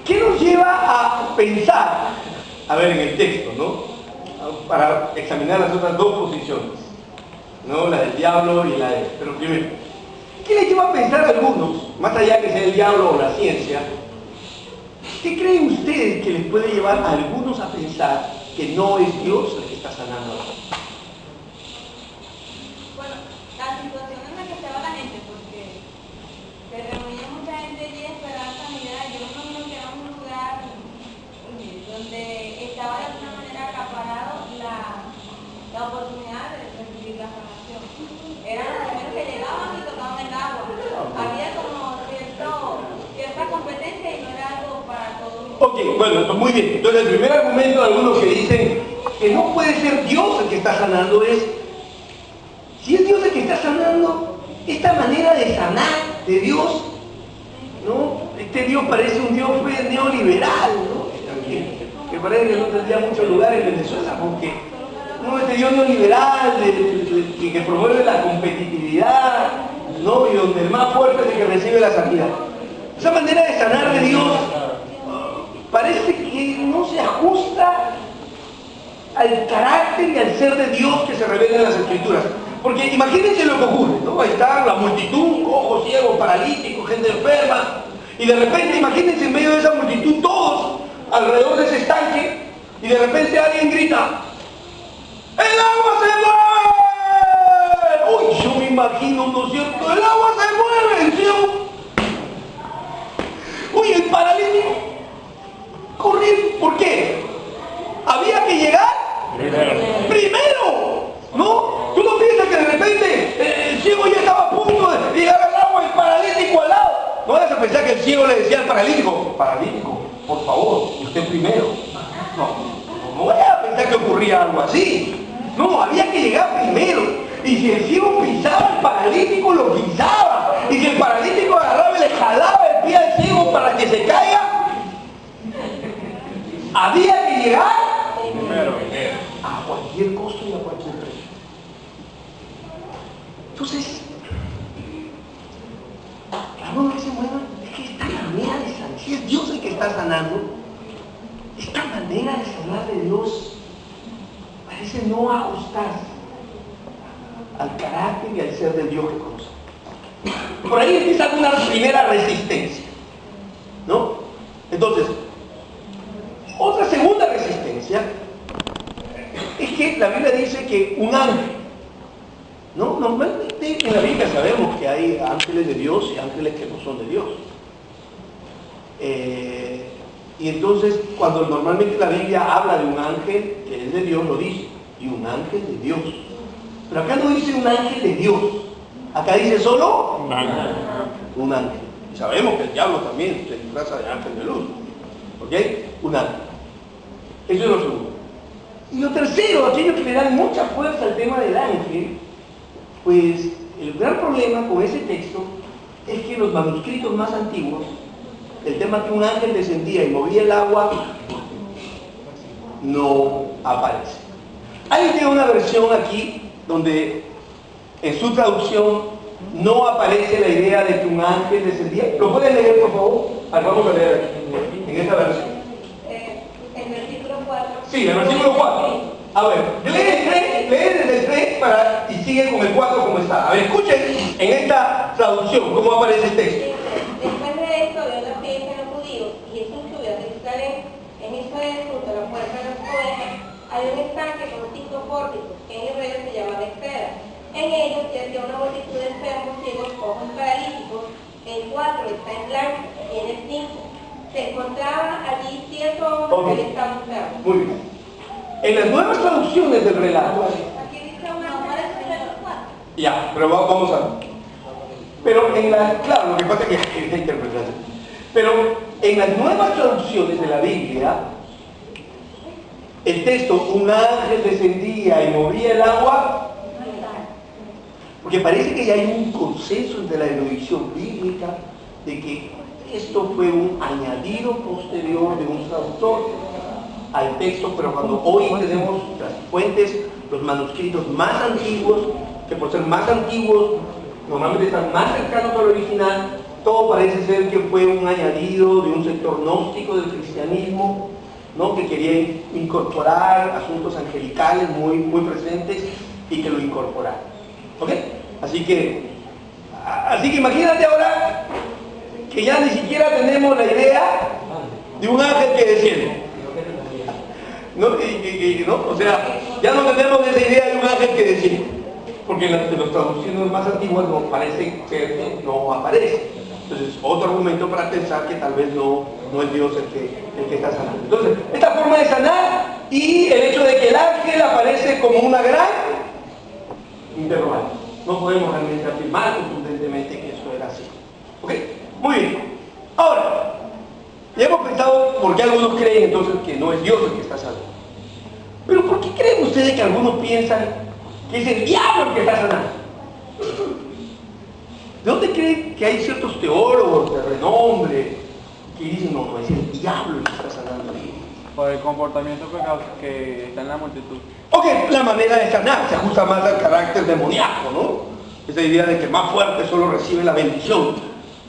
¿Qué nos lleva a pensar, a ver, en el texto, ¿no? Para examinar las otras dos posiciones, ¿no? La del diablo y la de... Pero primero, ¿qué les lleva a pensar a algunos, más allá que sea el diablo o la ciencia? ¿Qué creen ustedes que les puede llevar a algunos a pensar que no es Dios el que está sanando? Bueno, la situación en la que estaba la gente, porque se reunía mucha gente allí de esperanza, mira, yo no me quedé en un lugar donde estaba de alguna manera acaparado la oportunidad de recibir la sanación. Eran los primeros que llegaban y tocaban el agua. Había como cierta competencia y no era algo para todos. Ok, bueno, muy bien. Entonces el primer argumento de algunos que dicen que no puede ser Dios el que está sanando es, si es Dios el que está sanando, esta manera de sanar de Dios, ¿no? Este Dios parece un Dios neoliberal, ¿no? Que parece que no tendría mucho lugar en Venezuela, porque no, este Dios neoliberal que promueve la competitividad, ¿no? Y donde el más fuerte es el que recibe la sanidad. Esa manera de sanar de Dios parece que no se ajusta al carácter y al ser de Dios que se revela en las Escrituras. Porque imagínense lo que ocurre, ¿no? Ahí está la multitud, ojos ciegos, paralíticos, gente enferma, y de repente imagínense en medio de esa multitud todos alrededor de ese estanque, y de repente alguien grita, ¡el agua se mueve! Uy, yo me imagino, ¿no es cierto? ¡El agua se mueve! ¿Sí? Uy, el paralítico corriendo. ¿Por qué? Había que llegar primero, ¿no? Tú no piensas que de repente el ciego ya estaba a punto de llegar al agua y el paralítico al lado. No vayas a pensar que el ciego le decía al paralítico, por favor, usted primero. No vayas a pensar que ocurría algo así. No, había que llegar primero. Y si el ciego pisaba, el paralítico lo pisaba. Y si el paralítico agarraba y le jalaba el pie al ciego para que se caiga, había que llegar primero a cualquier costo y a cualquier precio. Entonces, claro, no se muevan. Es que esta manera de sanar, si es Dios el que está sanando, esta manera de sanar de Dios parece no ajustarse al carácter y al ser de Dios que conocemos. Por ahí empieza una primera resistencia, ¿no? Entonces, otra segunda resistencia es que la Biblia dice que un ángel, ¿no? Normalmente en la Biblia sabemos que hay ángeles de Dios y ángeles que no son de Dios. Y entonces, cuando normalmente la Biblia habla de un ángel que es de Dios, lo dice, y un ángel de Dios. Pero acá no dice un ángel de Dios, acá dice solo un ángel. Un ángel. Y sabemos que el diablo también se disfraza de ángel de luz. ¿Ok? Un ángel. Eso es lo segundo. Y lo tercero, aquellos que le dan mucha fuerza al tema del ángel, pues el gran problema con ese texto es que los manuscritos más antiguos, el tema que un ángel descendía y movía el agua, no aparece. Alguien tiene una versión aquí donde en su traducción no aparece la idea de que un ángel descendía. ¿Lo pueden leer, por favor? Vamos a leer aquí, en esta versión. El versículo 4. Sí, el versículo 4. A ver, lee desde el 3 y sigue con el 4 como está. A ver, escuchen en esta traducción cómo aparece el texto. Después de esto, vio la fiesta de los judíos y Jesús subió a Jerusalén. En Israel, junto a la puerta de las ovejas, hay un estanque con 5 pórticos, que en hebreo se llama Bethesda. En ellos yacía una multitud de enfermos, ciegos, cojos, paralíticos. El 4 está en blanco y en el 5 se encontraban allí 7 hombres que estaban enfermos. Muy bien. En las nuevas traducciones del relato, Aquí dice una hora de los 4. ya, pero vamos a ver. Pero en la, claro, lo que pasa es que hay que interpretarse. Pero en las nuevas traducciones de la Biblia, el texto, un ángel descendía y movía el agua, porque parece que ya hay un consenso entre la erudición bíblica de que esto fue un añadido posterior de un traductor al texto, pero cuando hoy tenemos las fuentes, los manuscritos más antiguos, que por ser más antiguos, normalmente están más cercanos al original, todo parece ser que fue un añadido de un sector gnóstico del cristianismo, ¿no? Que quería incorporar asuntos angelicales muy presentes y que lo incorporaron. ¿Ok? Así que imagínate ahora que ya ni siquiera tenemos la idea de un ángel que desciende. ¿No? ¿No? O sea, ya no tenemos esa idea de un ángel que desciende. Porque en las traducciones más antiguas no parece ser que no aparece. Entonces, otro argumento para pensar que tal vez no es Dios el que está sanando. Entonces, esta forma de sanar y el hecho de que el ángel aparece como una gran interrogante. No podemos realmente afirmar contundentemente que eso era así. ¿Ok? Muy bien. Ahora, ya hemos pensado por qué algunos creen entonces que no es Dios el que está sanando. Pero ¿por qué creen ustedes que algunos piensan que es el diablo el que está sanando? ¿De dónde creen que hay ciertos teólogos de renombre que dicen, no, es el diablo el que está sanando? Por el comportamiento que está en la multitud. Ok, la manera de sanar se ajusta más al carácter demoníaco, ¿no? Esa idea de que más fuerte solo recibe la bendición,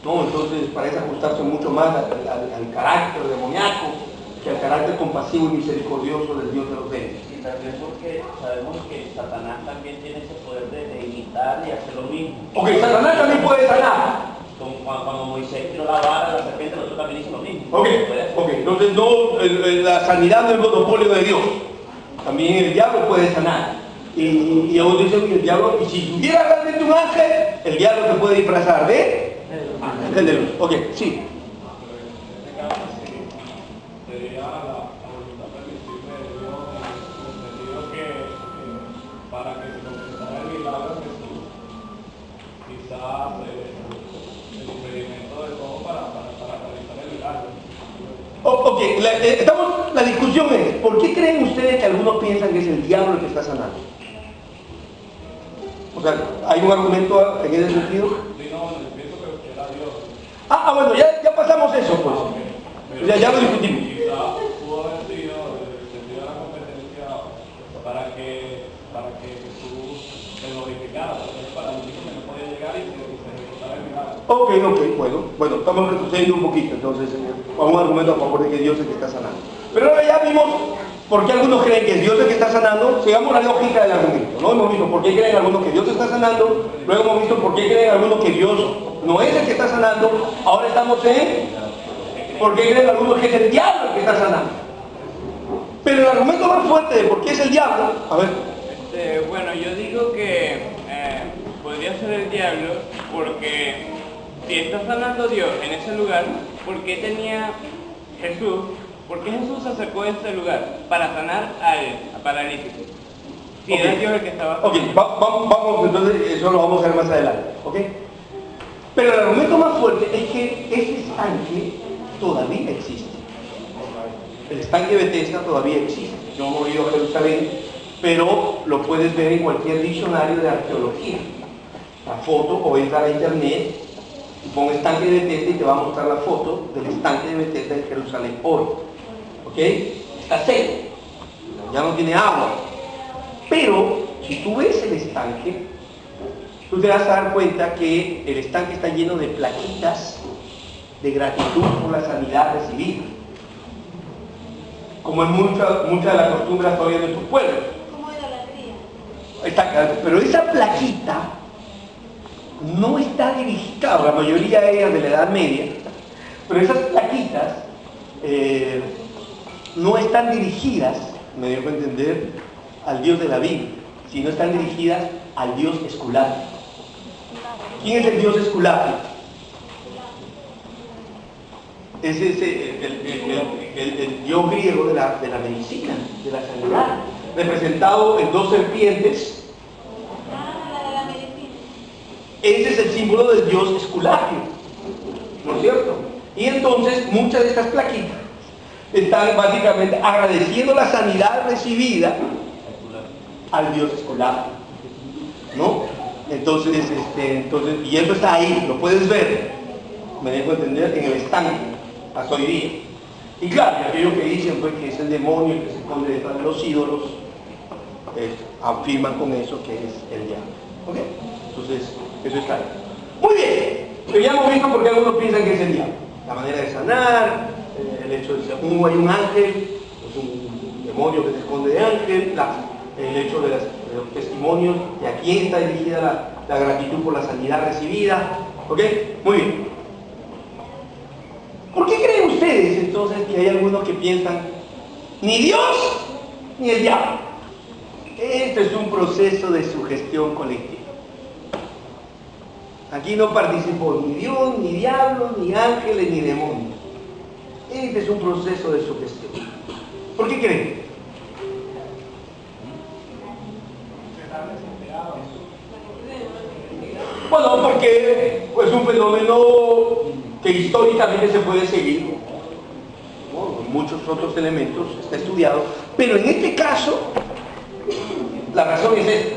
¿no? Entonces parece ajustarse mucho más al carácter demoníaco que al carácter compasivo y misericordioso del Dios de los reyes. Y también porque sabemos que Satanás también tiene ese poder de imitar y hacer lo mismo. Ok, Satanás también puede sanar. Cuando Moisés tiró la vara, la serpiente, nosotros también hicimos lo mismo. Ok, entonces no, la sanidad no es monopolio de Dios. También el diablo puede sanar. Y aún dicen que el diablo, y si tuviera realmente un ángel, el diablo se puede disfrazar de ángel de luz. Ok, sí. Sería la voluntad permisible de Dios en el sentido que para que se completara el milagro de Jesús, quizás el impedimento de todo para realizar el milagro. Ok, la discusión es, ¿por qué creen ustedes que algunos piensan que es el diablo el que está sanando? O sea, ¿hay un argumento en ese sentido? Sí, no, pienso que era Dios. Bueno, ya pasamos eso, pues. Pero Ya lo discutimos. quizás pudo haber sido el sentido de la competencia para que Jesús se glorificara, para el único que no podía llegar y se ejecutara el milagro. Bueno, estamos retrocediendo un poquito, entonces, a un argumento a favor de que Dios es el que está sanando. Pero ahora ya vimos por qué algunos creen que es Dios el que está sanando, sigamos la lógica del argumento, ¿no? Hemos visto por qué creen algunos que Dios está sanando, luego hemos visto por qué creen algunos que Dios no es el que está sanando, ahora estamos en por qué creen algunos que es el diablo el que está sanando. Pero el argumento más fuerte de por qué es el diablo, a ver. Bueno, yo digo que podría ser el diablo porque si está sanando Dios en ese lugar, ¿por qué tenía Jesús? ¿Por qué Jesús se acercó a ese lugar? Para sanar al paralítico. Si era Dios el que estaba sanando. Ok, vamos, entonces eso lo vamos a ver más adelante, ¿ok? Pero el argumento más fuerte es que ese estanque todavía existe. El estanque de Bethesda todavía existe. Yo no he ido a Jerusalén, pero lo puedes ver en cualquier diccionario de arqueología. La foto, o entra a internet y pon estanque de Bethesda y te va a mostrar la foto del estanque de Bethesda en Jerusalén hoy. ¿Ok? Está seco, ya no tiene agua. Pero si tú ves el estanque, tú te vas a dar cuenta que el estanque está lleno de plaquitas de gratitud por la sanidad recibida. Como es mucha de la costumbre todavía de tus pueblos. Como idolatría. Pero esa plaquita no está dirigida, la mayoría de ellas de la Edad Media, pero esas plaquitas no están dirigidas, me dejo entender, al Dios de la Biblia, sino están dirigidas al Dios Esculapio. ¿Quién es el Dios Esculapio? Es el dios griego de la medicina, de la sanidad, representado en dos serpientes. La de la medicina. Ese es el símbolo del dios Esculapio, ¿no es cierto? Y entonces muchas de estas plaquitas están básicamente agradeciendo la sanidad recibida al dios Esculapio, ¿no? Entonces, y eso está ahí, lo puedes ver, me dejo entender, en el estanque, hasta hoy día. Y claro, y aquellos que dicen pues, que es el demonio que se esconde detrás de los ídolos, afirman con eso que es el diablo. ¿Ok? Entonces, eso está ahí. Muy bien. Pero ya hemos visto por qué algunos piensan que es el diablo. La manera de sanar, el hecho de ser hay un ángel, es un demonio que se esconde de ángel, el hecho de los testimonios, y a quién está dirigida la gratitud por la sanidad recibida. ¿Ok? Muy bien. ¿Por qué creen ustedes entonces que hay algunos que piensan ni Dios ni el diablo? Este es un proceso de sugestión colectiva. Aquí no participó ni Dios, ni diablo, ni ángeles, ni demonios. Este es un proceso de sugestión. ¿Por qué creen? Bueno, porque es un fenómeno que históricamente se puede seguir, ¿no? Con muchos otros elementos, está estudiado, pero en este caso, la razón es esta.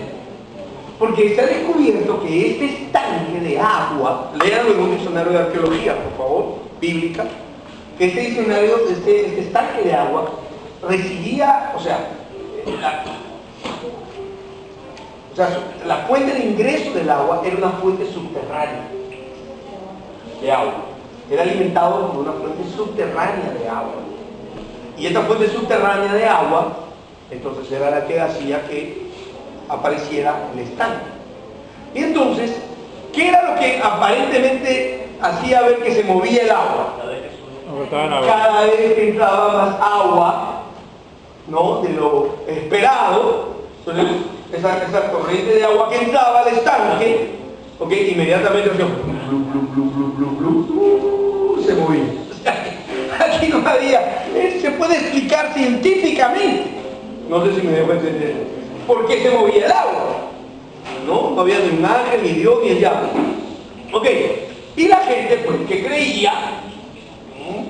Porque se ha descubierto que este estanque de agua, léanlo en un diccionario de arqueología, por favor, bíblica, que este estanque de agua recibía, la fuente de ingreso del agua era una fuente subterránea de agua. Era alimentado por una fuente subterránea de agua. Y esta fuente subterránea de agua, entonces era la que hacía que apareciera el estanque. Y entonces, ¿qué era lo que aparentemente hacía ver que se movía el agua? Cada vez que entraba más agua, ¿no?, de lo esperado, entonces esa corriente de agua que entraba al estanque, ¿ok?, inmediatamente se movía. Aquí no había, se puede explicar científicamente, no sé si me dejo entender, por qué se movía el agua. No había ni un ángel, ni Dios, ni el diablo. Ok, y la gente, pues, que creía,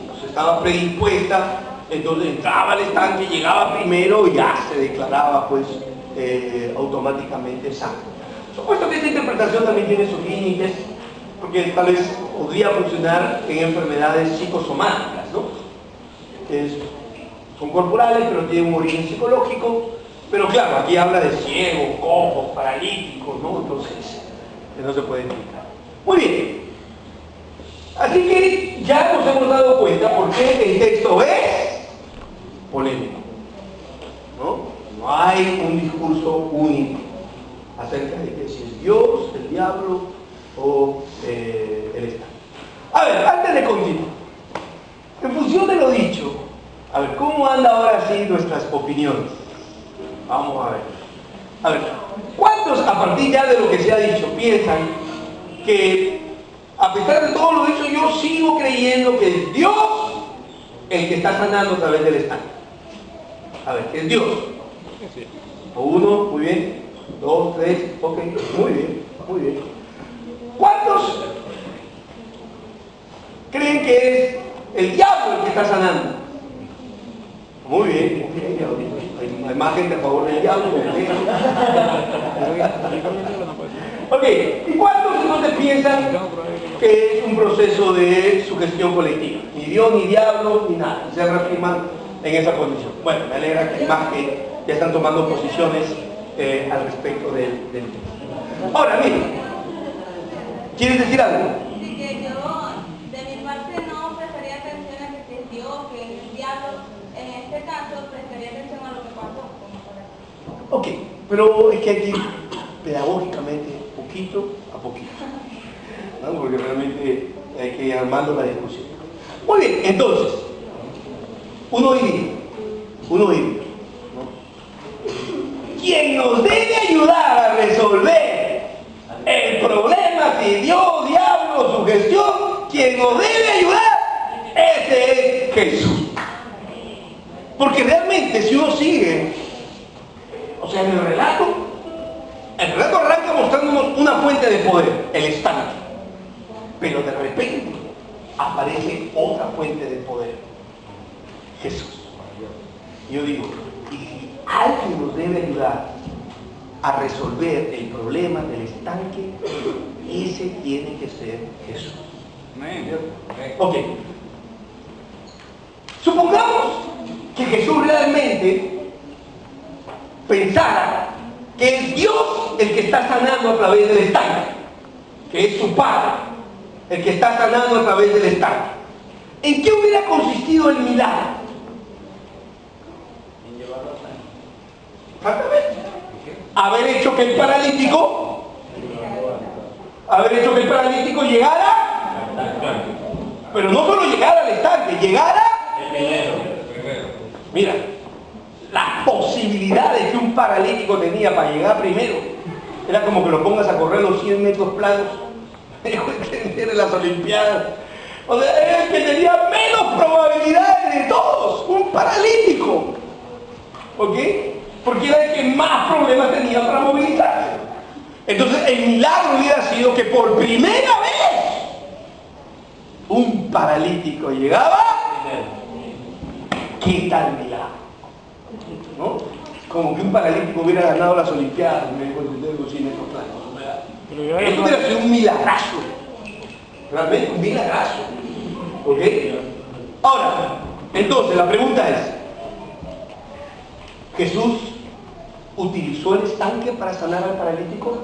pues estaba predispuesta, entonces entraba al estanque, llegaba primero y ya se declaraba, pues, automáticamente sano. Supuesto que esta interpretación también tiene sus límites, porque tal vez podría funcionar en enfermedades psicosomáticas, ¿no? Son corporales, pero tienen un origen psicológico. Pero claro, aquí habla de ciegos, cojos, paralíticos, ¿no? Entonces, no se puede explicar. Muy bien. Así que ya nos hemos dado cuenta por qué el texto es polémico, ¿no? No hay un discurso único acerca de que si es Dios, el diablo o el Estado. A ver, antes de continuar, en función de lo dicho, a ver, ¿cómo anda ahora sí nuestras opiniones? Vamos a ver. A ver, ¿cuántos a partir ya de lo que se ha dicho piensan que a pesar de todo lo dicho yo sigo creyendo que es Dios el que está sanando a través del estanque? A ver, ¿qué es Dios? O uno, muy bien. Dos, tres, ok, muy bien, muy bien. ¿Cuántos creen que es el diablo el que está sanando? Muy bien, hay más gente a favor del diablo. Ok, ¿y cuántos entonces piensan que es un proceso de sugestión colectiva? Ni Dios, ni diablo, ni nada. Se reafirman en esa condición. Bueno, me alegra que hay más que ya están tomando posiciones al respecto del tema. Ahora, miren, ¿quieren decir algo? Sí, que yo, de mi parte, no prestaría atención a que es Dios, que es el diablo. En este caso, prestaría atención a lo que pasó. Ok, pero es que aquí, pedagógicamente, poquito a poquito, ¿no? Porque realmente hay que ir armando la discusión. Muy bien, entonces, uno diría, ¿no?, quien nos debe ayudar a resolver el problema si Dios, diablo, sugestión, quien nos debe ayudar, ese es Jesús. Porque realmente si uno sigue, o sea, en el relato arranca mostrándonos una fuente de poder, el estanque. Pero de repente aparece otra fuente de poder, Jesús. Yo digo, y si alguien nos debe ayudar a resolver el problema del estanque, ese tiene que ser Jesús. Ok. Supongamos que Jesús realmente pensara que es Dios el que está sanando a través del estanque, que es su Padre. el que está sanando a través del estanque. ¿En qué hubiera consistido el milagro? En llevarlo a San. Exactamente. Haber hecho que el paralítico llegara, pero no solo llegara al estanque, llegara. Mira, la posibilidad de que un paralítico tenía para llegar primero era como que lo pongas a correr los 100 metros planos. Me dejó entender en las Olimpiadas. O sea, era el que tenía menos probabilidades de todos, un paralítico. ¿Ok? Porque era el que más problemas tenía para movilizarse. Entonces el milagro hubiera sido que por primera vez un paralítico llegaba. ¿Qué tal milagro? ¿No? Como que un paralítico hubiera ganado las Olimpiadas, me dejo entender los 100 metros planos. Esto hubiera sido un milagrazo. Realmente un milagrazo. ¿Ok? Ahora, entonces la pregunta es, ¿Jesús utilizó el estanque para sanar al paralítico?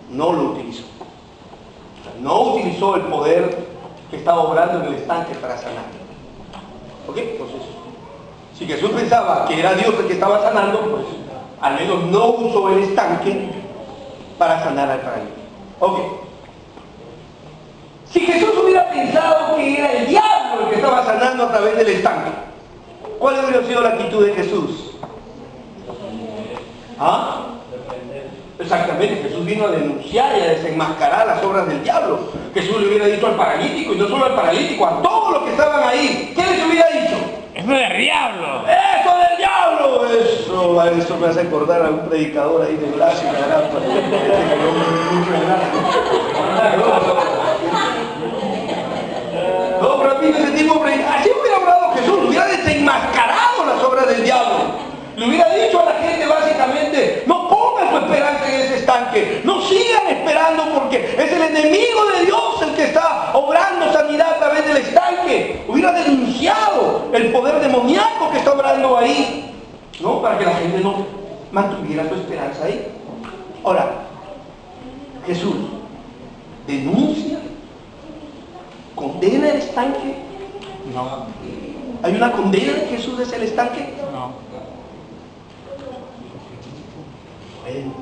No lo utilizó. O sea, no utilizó el poder que estaba obrando en el estanque para sanar. ¿Ok? Entonces, si Jesús pensaba que era Dios el que estaba sanando, pues al menos no usó el estanque para sanar al paralítico. Ok. Si Jesús hubiera pensado que era el diablo el que estaba sanando a través del estanque, ¿cuál hubiera sido la actitud de Jesús? ¿Ah? Exactamente, Jesús vino a denunciar y a desenmascarar las obras del diablo. Jesús le hubiera dicho al paralítico, y no solo al paralítico, a todos los que estaban ahí. ¿Qué les hubiera dicho? ¡Eso del diablo! ¡Eso del diablo! Eso me hace acordar a un predicador ahí de Gracia, no, pero a mí ese tipo así hubiera hablado Jesús, hubiera desenmascarado las obras del diablo. Le hubiera dicho a la gente básicamente, no pongan su esperanza en ese estanque, no sigan esperando porque es el enemigo de Dios el que está obrando sanidad a través del estanque. Hubiera denunciado el poder demoníaco que está obrando ahí, ¿no? Para que la gente no mantuviera su esperanza ahí. Ahora, Jesús denuncia, condena el estanque. No. ¿Hay una condena de Jesús desde el estanque? No. Bueno,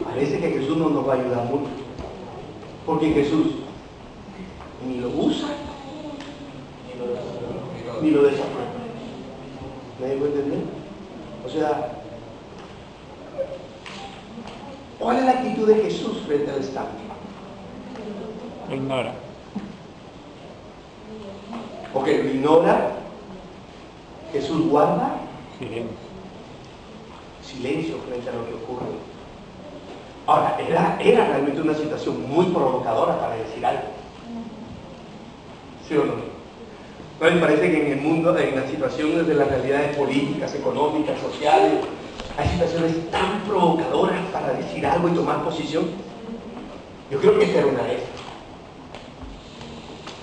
parece que Jesús no nos va a ayudar mucho, porque Jesús ni lo usa ni lo desaprueba. ¿Me dejo entender? O sea, ¿cuál es la actitud de Jesús frente al estanque? Lo ignora. Ok, lo ignora. Jesús guarda silencio frente a lo que ocurre. Ahora, era realmente una situación muy provocadora para decir algo. ¿Sí o no? ¿No les parece que en el mundo, en las situaciones de las realidades políticas, económicas, sociales, hay situaciones tan provocadoras para decir algo y tomar posición? Yo creo que esta era una de esas.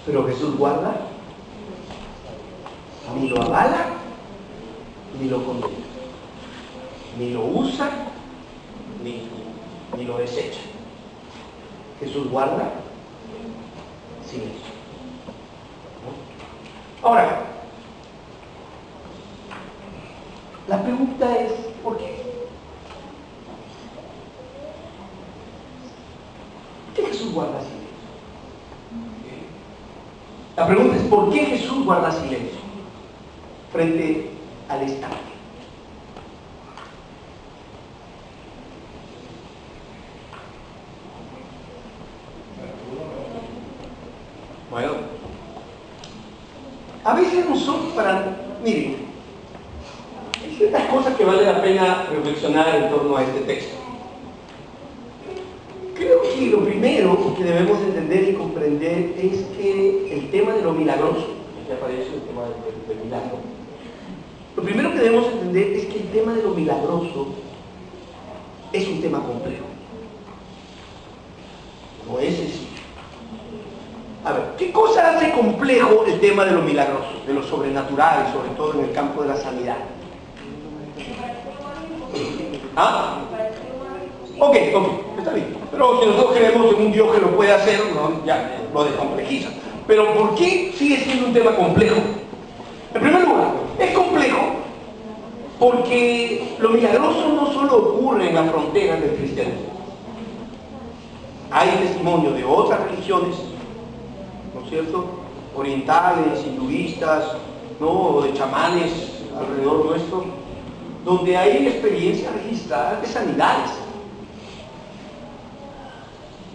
Pero Jesús guarda, ni lo avala, ni lo condena. Ni lo usa, ni lo desecha. Jesús guarda silencio. ¿No? Ahora, la pregunta es, ¿por qué? ¿Por qué Jesús guarda silencio? La pregunta es, ¿por qué Jesús guarda silencio frente al estanque? Bueno, a veces nosotros miren, hay ciertas cosas que vale la pena reflexionar en torno a este texto. Creo que lo primero que debemos entender y comprender es que el tema de lo milagroso, que aparece el tema del milagro, lo primero que debemos entender es que el tema de lo milagroso es un tema complejo. No es sencillo. A ver, ¿qué cosa hace complejo el tema de lo milagroso, de lo sobrenatural, sobre todo en el campo de la sanidad? ¿Ah? Ok, está bien. Pero si nosotros creemos en un Dios que lo puede hacer, no, ya lo descomplejiza. Pero ¿por qué sigue siendo un tema complejo? En primer lugar, es complejo porque lo milagroso no solo ocurre en las fronteras del cristianismo. Hay testimonio de otras religiones, ¿no es cierto?, orientales, hinduistas, ¿no?, de chamanes alrededor nuestro, donde hay experiencias registradas de sanidades.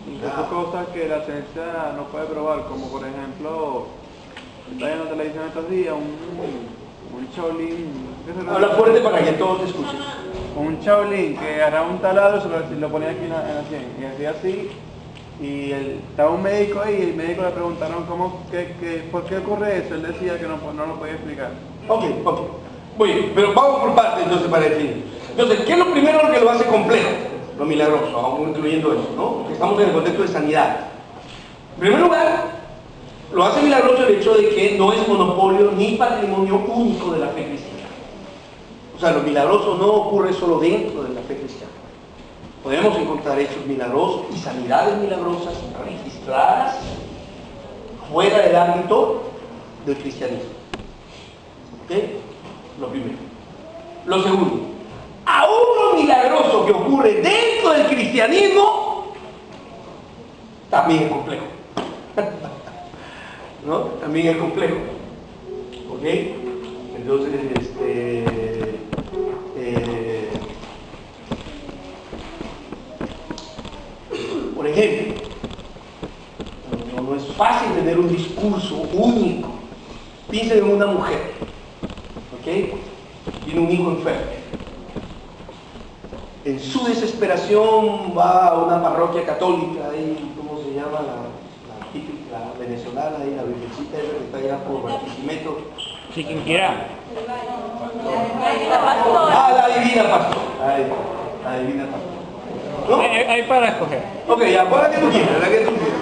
Incluso cosas que la ciencia no puede probar, como por ejemplo, está viendo televisión estos días, un Shaolin. Habla fuerte para que todos te escuchen. Un Shaolin que agarraba un taladro y lo ponía aquí en la sien, y hacía así, y estaba un médico ahí, y el médico le preguntaron por qué ocurre eso. Él decía que no lo podía explicar. Ok. Muy bien, pero vamos por partes entonces para definir. Entonces, ¿qué es lo primero que lo hace complejo? Lo milagroso, aún incluyendo eso, ¿no? Porque estamos en el contexto de sanidad. En primer lugar, lo hace milagroso el hecho de que no es monopolio ni patrimonio único de la fe cristiana. O sea, lo milagroso no ocurre solo dentro de la fe cristiana. Podemos encontrar hechos milagrosos y sanidades milagrosas registradas fuera del ámbito del cristianismo. ¿Ok? Lo primero. Lo segundo, aún lo milagroso que ocurre dentro del cristianismo también es complejo. ¿No? También es complejo. ¿Ok? Entonces, por ejemplo, no es fácil tener un discurso único. Piensen en una mujer, ¿ok?, tiene un hijo enfermo. En su desesperación va a una parroquia católica, ahí, ¿cómo se llama? La venezolana, ahí, la virgencita esa que está allá por Barquisimeto. Sí, quien quiera. La Divina Pastora. La Divina Pastora. ¿No? Hay para escoger. Ok, ya, pon la que tú quieras, la que tú quieras.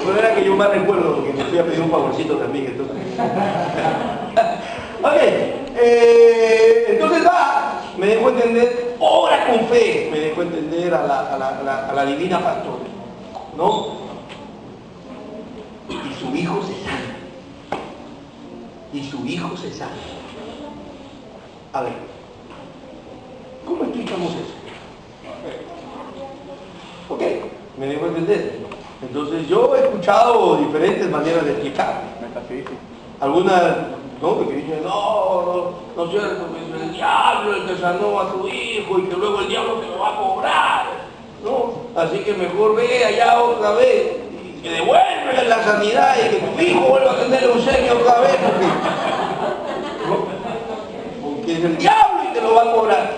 Pero era que yo más recuerdo, porque me fui a pedir un favorcito también, entonces. Ok, entonces me dejó entender, ora con fe, me dejó entender a la Divina Pastora, ¿no? Y su hijo se sana. A ver, ¿cómo explicamos eso? Ok, me dejó entender. Entonces yo he escuchado diferentes maneras de explicar. Metafísica. Algunas, ¿no?, que dicen, no es cierto, que es el diablo el que sanó a tu hijo y que luego el diablo te lo va a cobrar, ¿no? Así que mejor ve allá otra vez y que devuélvele la sanidad y que tu hijo vuelva a tener leucemia otra vez, porque es el diablo y te lo va a cobrar.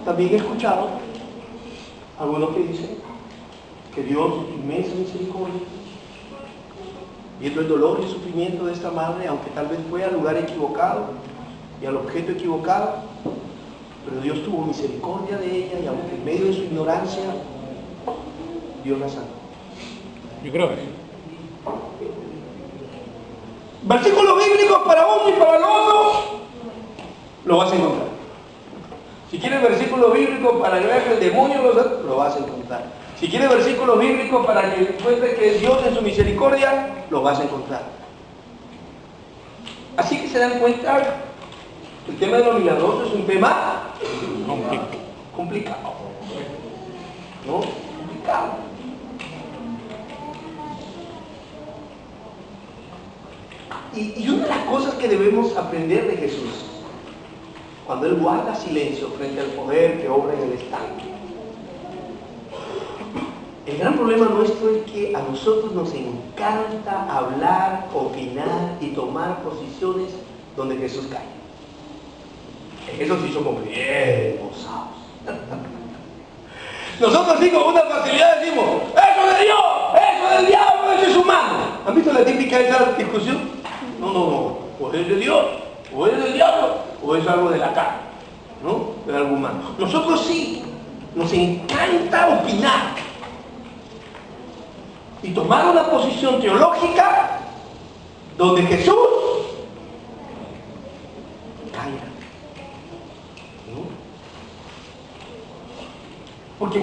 También he escuchado algunos que dicen que Dios, inmensa misericordia, viendo el dolor y el sufrimiento de esta madre, aunque tal vez fue al lugar equivocado y al objeto equivocado, pero Dios tuvo misericordia de ella y aunque en medio de su ignorancia, Dios la sanó. Yo creo que sí. Versículos bíblicos para uno y para el otro, lo vas a encontrar. Si quieres versículos bíblicos para ver que el demonio lo vas a encontrar. Si quieres versículos bíblicos para que encuentres que es Dios en su misericordia, lo vas a encontrar. Así que se dan cuenta, el tema de lo milagroso es un tema complicado. ¿No? Complicado. Y una de las cosas que debemos aprender de Jesús, cuando Él guarda silencio frente al poder que obra en el estanque, el gran problema nuestro es que a nosotros nos encanta hablar, opinar y tomar posiciones donde Jesús cae. Eso sí somos bien osados. Nosotros sí con una facilidad decimos, ¡eso de Dios! ¡Eso del diablo! ¡Eso es humano! ¿Han visto la típica de esa discusión? No. O es de Dios, o es del diablo, o es algo de la carne, ¿no? Es algo humano. Nosotros sí, nos encanta opinar y tomar una posición teológica donde Jesús caiga, ¿no? Porque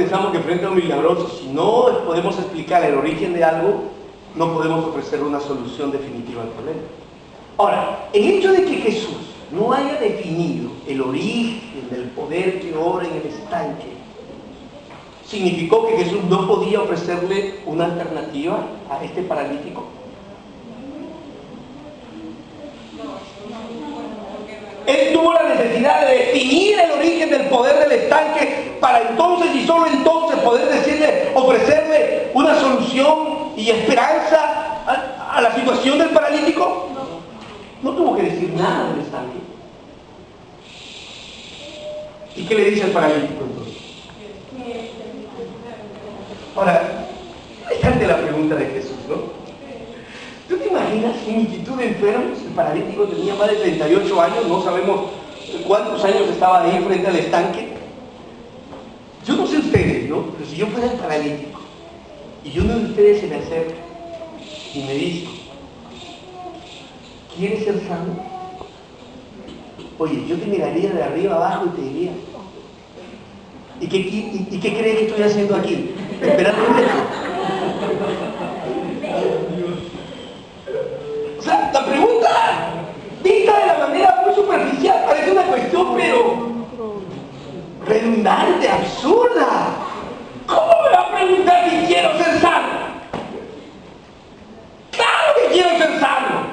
pensamos que frente a un milagroso, si no podemos explicar el origen de algo, no podemos ofrecer una solución definitiva al problema. Ahora, el hecho de que Jesús no haya definido el origen del poder que obra en el estanque, ¿significó que Jesús no podía ofrecerle una alternativa a este paralítico? Él tuvo la necesidad de definir el origen del poder del estanque para entonces y solo entonces poder decirle, ofrecerle una solución y esperanza a la situación del paralítico. No tuvo que decir nada del estanque. ¿Y qué le dice al paralítico entonces? Ahora, fíjate la pregunta de Jesús, ¿no? ¿Tú te imaginas multitud de enfermos? El paralítico tenía más de 38 años, no sabemos cuántos años estaba ahí frente al estanque. Yo no sé ustedes, ¿no? Pero si yo fuera el paralítico y uno de ustedes se me acerca y me dice, ¿quieres ser sano? Oye, yo te miraría de arriba abajo y te diría, ¿y qué crees que estoy haciendo aquí? Esperando un médico. O sea, la pregunta, vista de la manera muy superficial, parece una cuestión, pero redundante, absurda. ¿Cómo me va a preguntar si quiero ser sano? ¡Claro que quiero ser sano!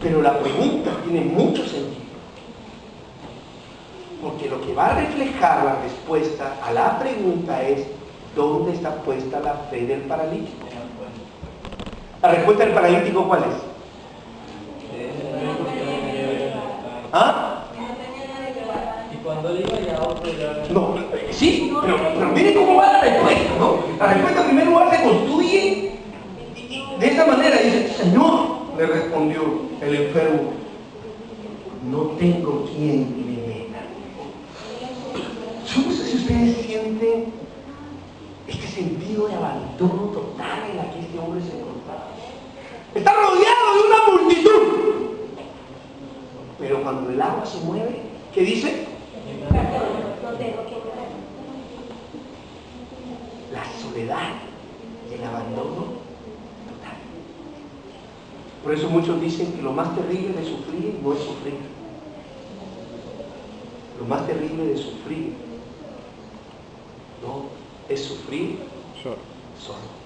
Pero la pregunta tiene mucho sentido. Porque lo que va a reflejar la respuesta a la pregunta es ¿dónde está puesta la fe del paralítico? ¿La respuesta del paralítico cuál es? ¿Ah? Y cuando él iba ya otro ya... No, sí, pero miren cómo va la respuesta, ¿no? La respuesta en primer lugar se construye de esta manera. Dice, Señor, le respondió el enfermo, no tengo quien me meta. Yo no sé si ustedes sienten este sentido de abandono total en la que este hombre se encontraba. Está rodeado de una multitud. Pero cuando el agua se mueve, ¿qué dice? La soledad y el abandono total. Por eso muchos dicen que lo más terrible de sufrir no es sufrir. Lo más terrible de sufrir no es sufrir solo.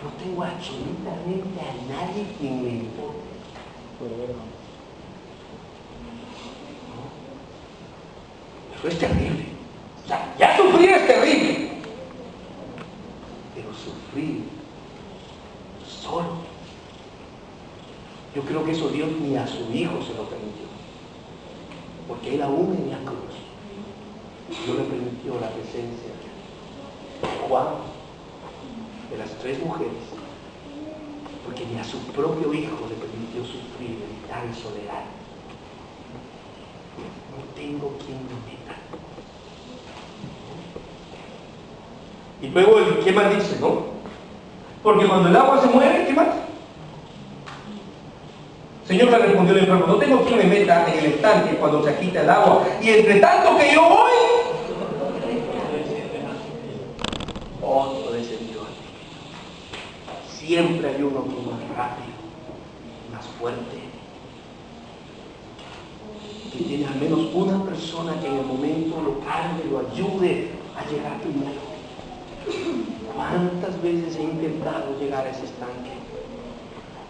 No tengo absolutamente a nadie quien me importe. Eso es terrible. O sea, ya sufrir es terrible. Pero sufrir solo, yo creo que eso Dios ni a su Hijo se lo permitió. Porque Él aún en la cruz, Dios le permitió la presencia de Juan, de las 3 mujeres, porque ni a su propio Hijo le permitió sufrir en tal soledad. No tengo quien me meta. Y luego, ¿qué más dice, no? Porque cuando el agua se mueve, ¿qué más? Señor, le respondió el enfermo, no tengo quien me meta en el estanque cuando se agita el agua. Y entre tanto que yo voy, otro descendió. Siempre hay uno que es más rápido, más fuerte, que tiene al menos una persona que en el momento lo calme, lo ayude a llegar primero. ¿Cuántas veces he intentado llegar a ese estanque?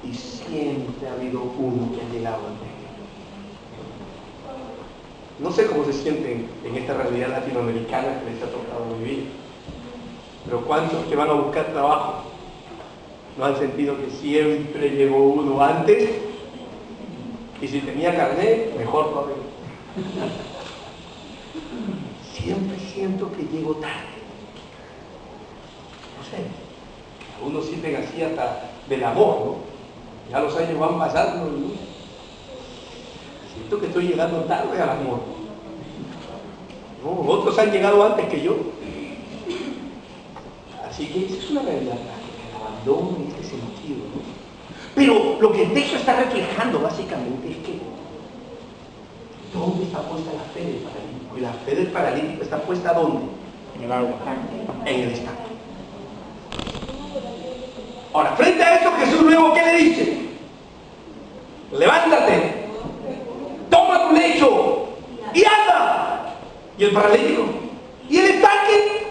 Y siempre ha habido uno que ha llegado antes. No sé cómo se sienten en esta realidad latinoamericana que les ha tocado vivir, pero ¿cuántos que van a buscar trabajo no han sentido que siempre llegó uno antes? Y si tenía carnet, mejor todavía. Siempre siento que llego tarde. No sé, algunos sienten así hasta del amor, ¿no? Ya los años van pasando y siento que estoy llegando tarde al amor. No, otros han llegado antes que yo. Así que esa es una realidad, el abandono en este sentido, ¿no? Pero lo que el texto está reflejando básicamente es que ¿Dónde está puesta la fe del paralítico? Y la fe del paralítico está puesta ¿dónde? En el agua. En el estanque. Ahora, frente a esto, Jesús luego, ¿qué le dice? Levántate, toma tu lecho y anda. ¿Y el paralítico? ¿Y el estanque?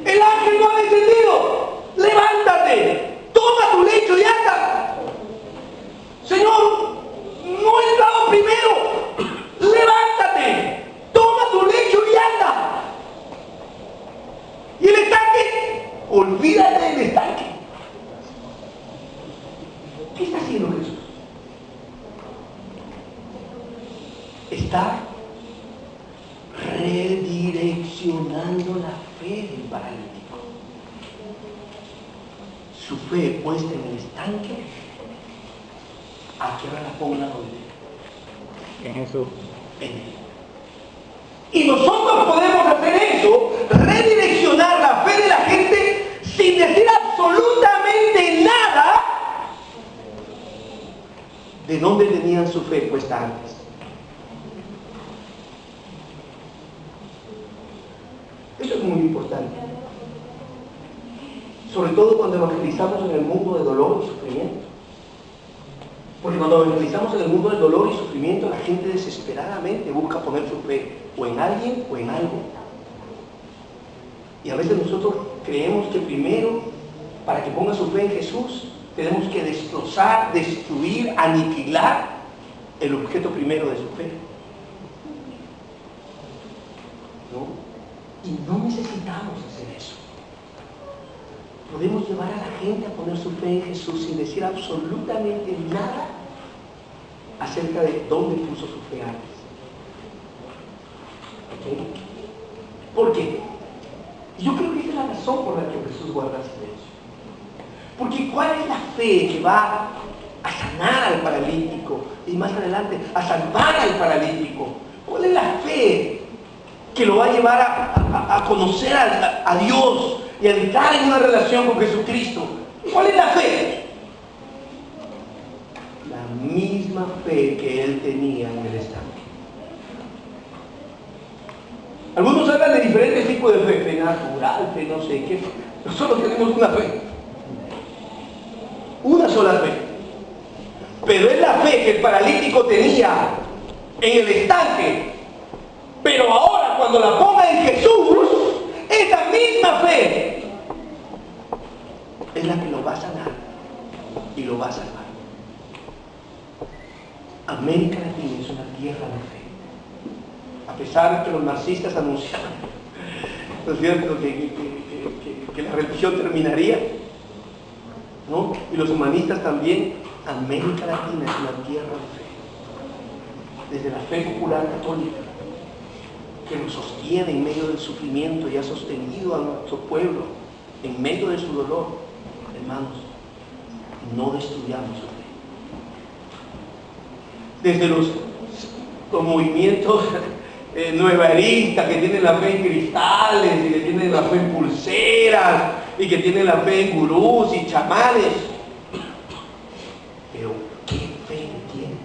El ángel no ha descendido. Levántate, toma tu lecho y anda. Señor, no he entrado primero. Levántate, toma tu lecho y anda. ¿Y el estanque? Olvídate del estanque. ¿Qué está haciendo Jesús? Está redireccionando la fe del paralítico. Su fe puesta en el estanque, ¿a qué hora la ponga donde? En Jesús. En él. Y nosotros podemos hacer eso, redireccionar la fe de la gente sin decir absolutamente nada de dónde tenían su fe puesta antes. Eso es muy importante. Sobre todo cuando evangelizamos en el mundo de dolor y sufrimiento. Porque cuando evangelizamos en el mundo del dolor y sufrimiento, la gente desesperadamente busca poner su fe o en alguien o en algo. Y a veces nosotros creemos que primero, para que ponga su fe en Jesús, tenemos que destrozar, destruir, aniquilar el objeto primero de su fe. ¿No? Y no necesitamos hacer eso. Podemos llevar a la gente a poner su fe en Jesús sin decir absolutamente nada acerca de dónde puso su fe antes. ¿Ok? ¿Por qué? Yo creo que esa es la razón por la que Jesús guarda silencio. Porque ¿cuál es la fe que va a sanar al paralítico y más adelante a salvar al paralítico? ¿Cuál es la fe que lo va a llevar a conocer a Dios y a entrar en una relación con Jesucristo? ¿Cuál es la fe? La misma fe que él tenía en el estanque. Algunos hablan de diferentes tipos de fe, fe natural, fe no sé qué. Nosotros tenemos una fe. Una sola fe. Pero es la fe que el paralítico tenía en el estanque. Pero ahora cuando la ponga en Jesús, esa misma fe es la que lo va a sanar y lo va a salvar. América Latina es una tierra de fe. A pesar de que los marxistas anunciaban, ¿no es cierto?, que la religión terminaría, ¿no? Y los humanistas también, América Latina es una tierra de fe. Desde la fe popular católica, que nos sostiene en medio del sufrimiento y ha sostenido a nuestro pueblo en medio de su dolor. Hermanos, no destruyamos su fe. Desde los movimientos nuevaristas que tienen la fe en cristales y que tienen la fe en pulseras y que tienen la fe en gurús y chamanes. Pero ¿qué fe tienen?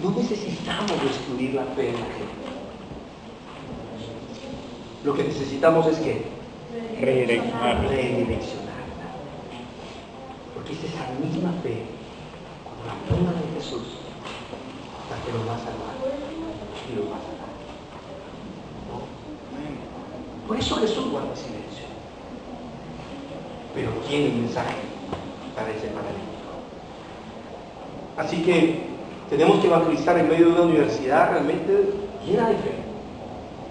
No necesitamos destruir la fe de la gente. Lo que necesitamos es que redireccionarla. Porque es esa misma fe, cuando la pongan en Jesús, la que lo va a salvar y lo va a sanar. ¿No? Por eso Jesús guarda silencio. Pero tiene un mensaje para ese paralítico. Así que tenemos que evangelizar en medio de una universidad realmente llena de fe.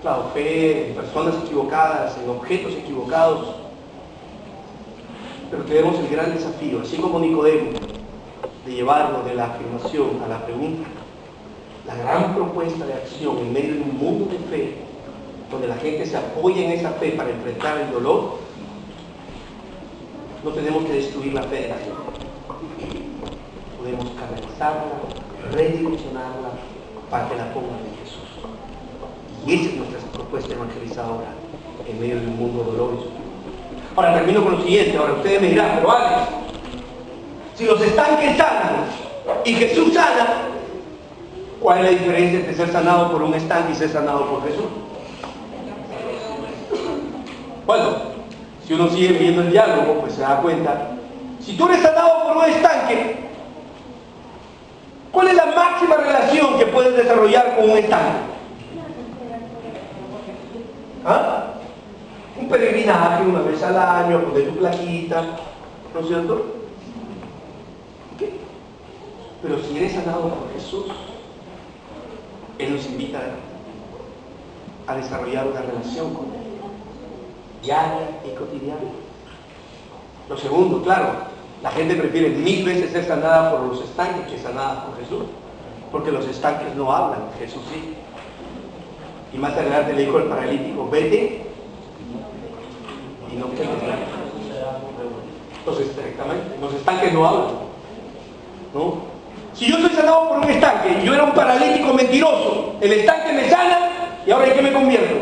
Claro, fe en personas equivocadas, en objetos equivocados. Pero tenemos el gran desafío, así como Nicodemo, de llevarlo de la afirmación a la pregunta. La gran propuesta de acción en medio de un mundo de fe, donde la gente se apoya en esa fe para enfrentar el dolor, no tenemos que destruir la fe de la gente. Podemos canalizarla, redireccionarla para que la pongan en Jesús. Y esa es nuestra propuesta evangelizadora en medio de un mundo de dolor y sufrimiento. Ahora termino con lo siguiente. Ahora ustedes me dirán, pero Alex, si los estanques sanan, y Jesús sana, ¿cuál es la diferencia entre ser sanado por un estanque y ser sanado por Jesús? Bueno, si uno sigue viendo el diálogo, pues se da cuenta. Si tú eres sanado por un estanque, ¿cuál es la máxima relación que puedes desarrollar con un estanque? ¿Ah? Un peregrinaje una vez al año, poner tu plaquita, ¿no es cierto? ¿Qué? Pero si eres sanado por Jesús, Él nos invita a desarrollar una relación con Él, diaria y cotidiana. Lo segundo, claro, la gente prefiere 1000 veces ser sanada por los estanques que sanada por Jesús, porque los estanques no hablan, Jesús sí. Y más adelante le dijo al paralítico, vete y no quedes nada. Entonces, directamente, los estanques no hablan, ¿no? Si yo soy sanado por un estanque y yo era un paralítico mentiroso, el estanque me sana y ahora ¿en qué me convierto?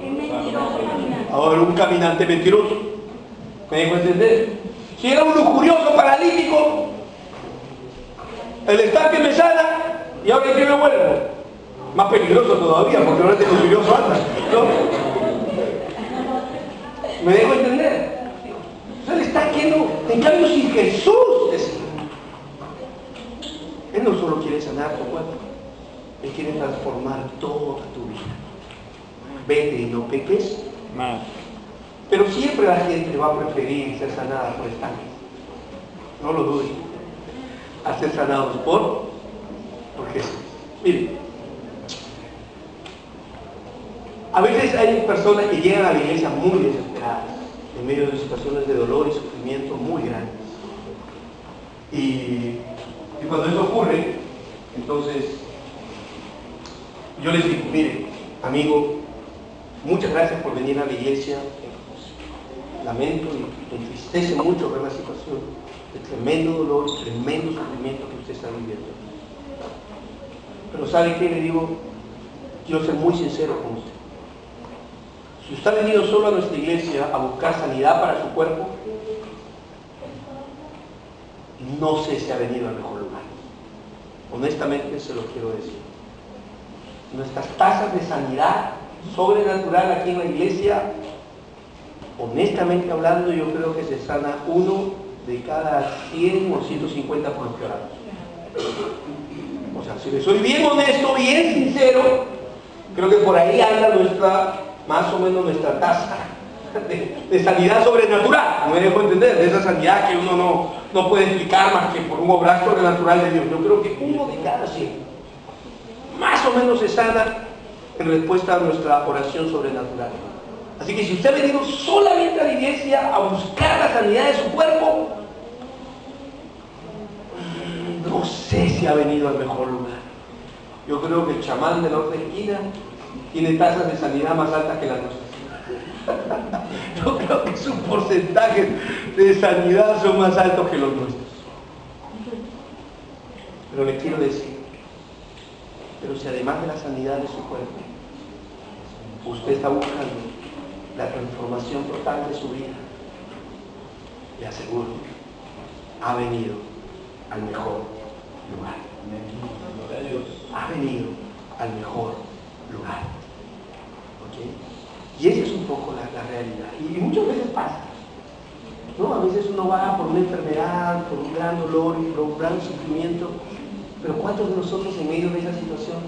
Es mentiroso caminante. Ahora un caminante mentiroso. ¿Me dejo entender? Si era un lujurioso paralítico, el estanque me sana y ahora ¿en qué me vuelvo? Más peligroso todavía, porque ahora este lujurioso anda, ¿no? ¿Me dejo entender? O sea, el estanque no. En cambio, si Jesús es, Él no solo quiere sanar tu cuerpo, Él quiere transformar toda tu vida. Vete y no peques. Pero siempre la gente va a preferir ser sanada por estanques. No lo dudes. A ser sanados por Jesús. Miren, a veces hay personas que llegan a la iglesia muy desesperadas, en medio de situaciones de dolor y sufrimiento muy grandes. Y cuando eso ocurre, entonces yo les digo, mire, amigo, muchas gracias por venir a la iglesia. Lamento y me entristece mucho ver la situación de tremendo dolor y tremendo sufrimiento que usted está viviendo. Pero ¿sabe qué? Le digo, quiero ser muy sincero con usted. Si usted ha venido solo a nuestra iglesia a buscar sanidad para su cuerpo, no sé si ha venido al mejor lugar. Honestamente se lo quiero decir. Nuestras tasas de sanidad sobrenatural aquí en la iglesia, honestamente hablando, yo creo que se sana 1 de cada 100 o 150 por los que oramos. O sea, si le soy bien honesto, bien sincero, creo que por ahí anda más o menos nuestra tasa de sanidad sobrenatural. No me dejo entender, de esa sanidad que uno no puede explicar más que por un obrar sobrenatural de Dios. Yo creo que 1 de cada 100 más o menos se sana en respuesta a nuestra oración sobrenatural. Así que si usted ha venido solamente a la iglesia a buscar la sanidad de su cuerpo, no sé si ha venido al mejor lugar. Yo creo que el chamán de la otra esquina tiene tasas de sanidad más altas que las nuestras. Yo creo que sus porcentajes de sanidad son más altos que los nuestros. Pero le quiero decir, pero si además de la sanidad de su cuerpo, usted está buscando la transformación total de su vida, le aseguro, ha venido al mejor lugar. Ha venido al mejor lugar. ¿Okay? Y esa es un poco la realidad. Y muchas veces pasa, ¿no? A veces uno va por una enfermedad, por un gran dolor y por un gran sufrimiento, pero ¿cuántos de nosotros en medio de esa situación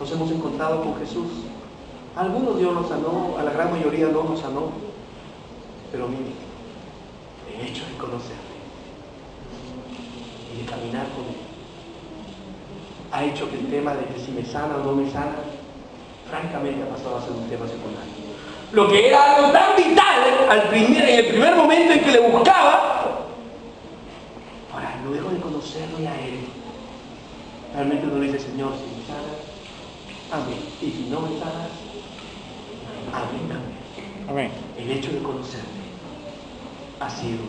nos hemos encontrado con Jesús? A algunos Dios nos sanó, a la gran mayoría no nos sanó. Pero mire, el hecho de conocerle y de caminar con Él ha hecho que el tema de que si me sana o no me sana, francamente ha pasado a ser un tema secundario. Lo que era algo tan vital en el primer momento en que le buscaba, ahora luego de conocerle a Él, realmente uno dice, Señor, si me sanas, amén. Y si no me sanas, amén también. Amén. El hecho de conocerme ha sido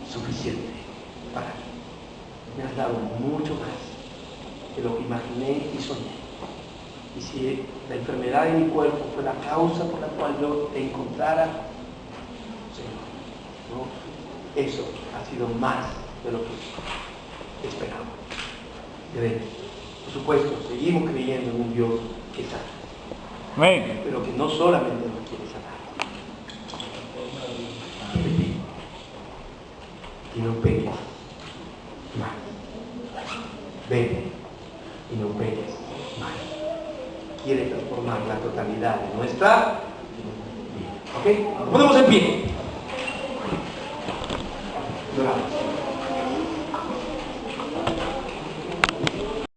suficiente para mí. Me has dado mucho más de lo que imaginé y soñé. Y si la enfermedad de mi cuerpo fue la causa por la cual yo te encontrara, Señor, ¿no? Eso ha sido más de lo que esperaba. Creemos. Por supuesto, seguimos creyendo en un Dios que sana. Amén. Pero que no solamente nos quiere sanar. Te pido que no peques más. Vete y no peques más. Quiere transformar la totalidad de nuestra vida. ¿Ok? Nos ponemos en pie.